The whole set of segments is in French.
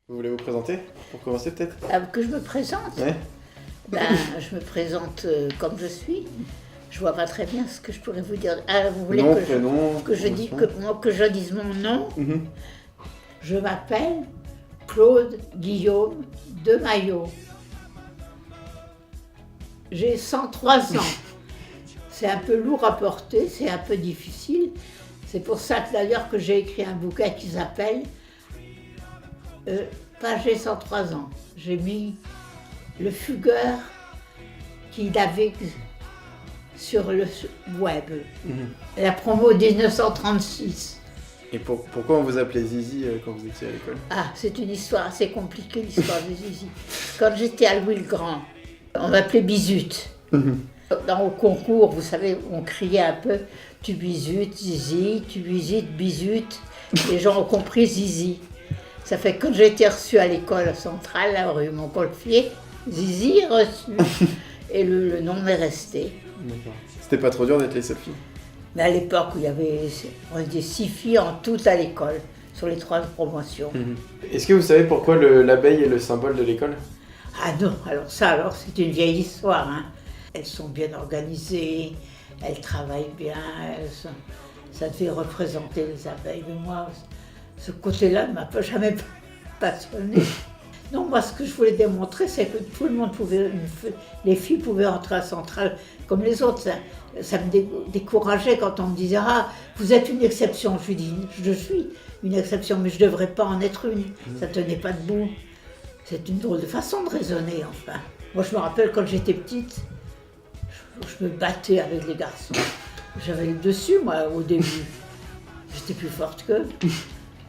Vous voulez vous présenter? Pour commencer peut-être? Que je me présente? Ouais. Je me présente comme je suis. Je vois pas très bien ce que je pourrais vous dire. Vous voulez Nom, que prénom, que je dise mon nom? Mhm. Je m'appelle Claude Guillaume de Maillot. J'ai 103 ans. C'est un peu lourd à porter, c'est un peu difficile. C'est pour ça que d'ailleurs que j'ai écrit un bouquin qui s'appelle pas j'ai 103 ans. J'ai mis le fugueur qu'il avait sur le web, la promo 1936. Et pourquoi on vous appelait Zizi quand vous étiez à l'école? Ah, c'est une histoire assez compliquée, l'histoire de Zizi. Quand j'étais à Louis-le-Grand, on m'appelait Bisute. Dans le concours, vous savez, on criait un peu « Tu bisutes, Zizi, tu visites, bisute ». Les gens ont compris Zizi. Ça fait que quand j'ai été reçue à l'école centrale, la rue Montgolfier, Zizi est reçue. Et le nom m'est resté. D'accord. C'était pas trop dur d'être les seules filles? Mais à l'époque, on était 6 filles en tout à l'école, sur les 3 promotions. Est-ce que vous savez pourquoi l'abeille est le symbole de l'école? Ah non, alors c'est une vieille histoire. Hein. Elles sont bien organisées, elles travaillent bien, ça devait représenter les abeilles. Mais moi, ce côté-là ne m'a jamais passionné. Non, moi, ce que je voulais démontrer, c'est que tout le monde les filles pouvaient entrer à Centrale comme les autres. Ça me décourageait quand on me disait « Ah, vous êtes une exception ». Je lui dis « Je suis une exception, mais je ne devrais pas en être une. Ça ne tenait pas debout. » C'est une drôle de façon de raisonner, enfin. Moi, je me rappelle, quand j'étais petite, je me battais avec les garçons. J'avais le dessus, moi, au début. J'étais plus forte qu'eux.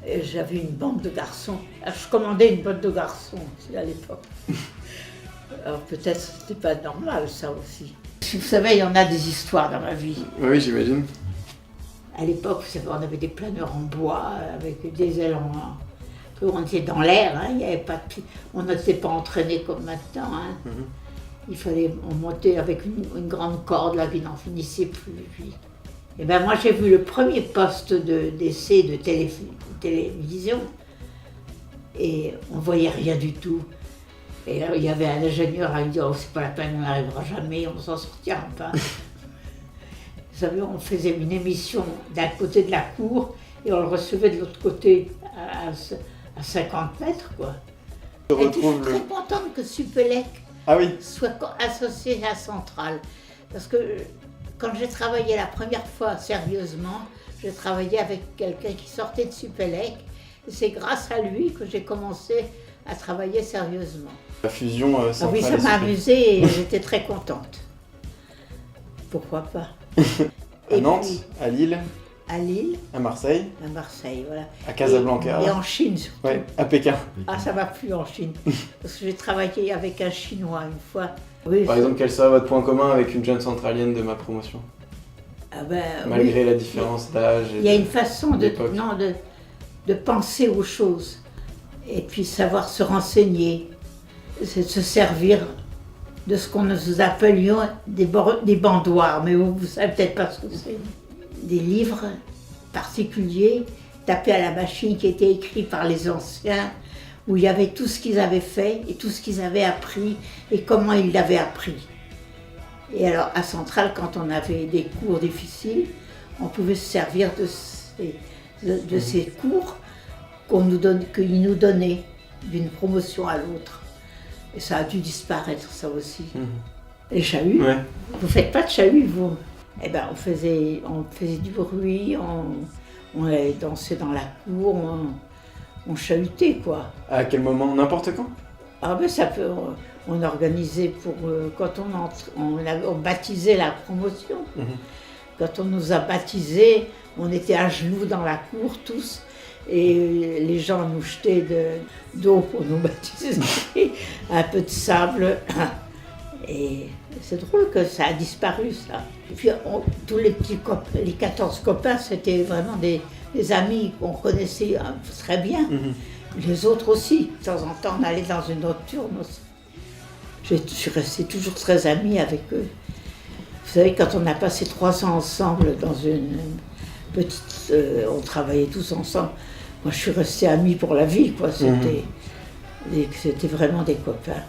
Et j'avais une bande de garçons. Je commandais une bande de garçons aussi à l'époque. Alors peut-être c'était pas normal ça aussi. Vous savez, il y en a des histoires dans ma vie. Oui, j'imagine. À l'époque, vous savez, on avait des planeurs en bois avec des ailes en... On était dans l'air, hein, il y avait pas de... on n'était pas entraîné comme maintenant. Hein. Il fallait monter avec une grande corde là, qui n'en finissait plus. Puis... Et ben moi j'ai vu le premier poste d'essai de télévision et on voyait rien du tout. Et là il y avait un ingénieur à lui dire « Oh, c'est pas la peine, on n'arrivera jamais, on s'en sortira pas ». Vous savez, on faisait une émission d'un côté de la cour et on le recevait de l'autre côté à 50 mètres, quoi. Et puis, je suis très contente que Supélec soit associé à Centrale. Parce que quand j'ai travaillé la première fois sérieusement, j'ai travaillé avec quelqu'un qui sortait de Supélec. Et c'est grâce à lui que j'ai commencé à travailler sérieusement. La fusion Centrale. Ah oui, ça m'a amusée et j'étais très contente. Pourquoi pas. À Nantes, puis, à Lille. À Lille. À Marseille. À Marseille, voilà. À Casablanca. Et en Chine surtout. Ouais, à Pékin. Ah, ça m'a plu en Chine. Parce que j'ai travaillé avec un Chinois une fois. Oui, par exemple, quel serait votre point commun avec une jeune centralienne de ma promotion? Malgré la différence d'âge. Il y a une façon de penser aux choses. Et puis savoir se renseigner. C'est de se servir de ce qu'on nous appelions des bandoirs. Mais vous ne savez peut-être pas ce que c'est. Des livres particuliers, tapés à la machine, qui étaient écrits par les anciens, où il y avait tout ce qu'ils avaient fait et tout ce qu'ils avaient appris et comment ils l'avaient appris. Et alors à Centrale, quand on avait des cours difficiles, on pouvait se servir de ces cours qu'ils nous donnaient d'une promotion à l'autre. Et ça a dû disparaître, ça aussi. Les chahuts, vous ne faites pas de chahuts, vous? Eh ben, on faisait du bruit, on allait danser dans la cour, on chahutait, quoi. À quel moment? N'importe quand? Ah ben ça peut, on organisait pour, quand on baptisait la promotion. Quand on nous a baptisés, on était à genoux dans la cour tous, et les gens nous jetaient d'eau pour nous baptiser, un peu de sable. Et c'est drôle que ça a disparu, ça. Et puis tous les petits copains, les 14 copains, c'était vraiment des amis qu'on connaissait très bien. Les autres aussi. De temps en temps, on allait dans une nocturne aussi. Je suis restée toujours très amie avec eux. Vous savez, quand on a passé 3 ans ensemble dans une petite... on travaillait tous ensemble. Moi, je suis restée amie pour la vie, quoi. C'était... C'était vraiment des copains.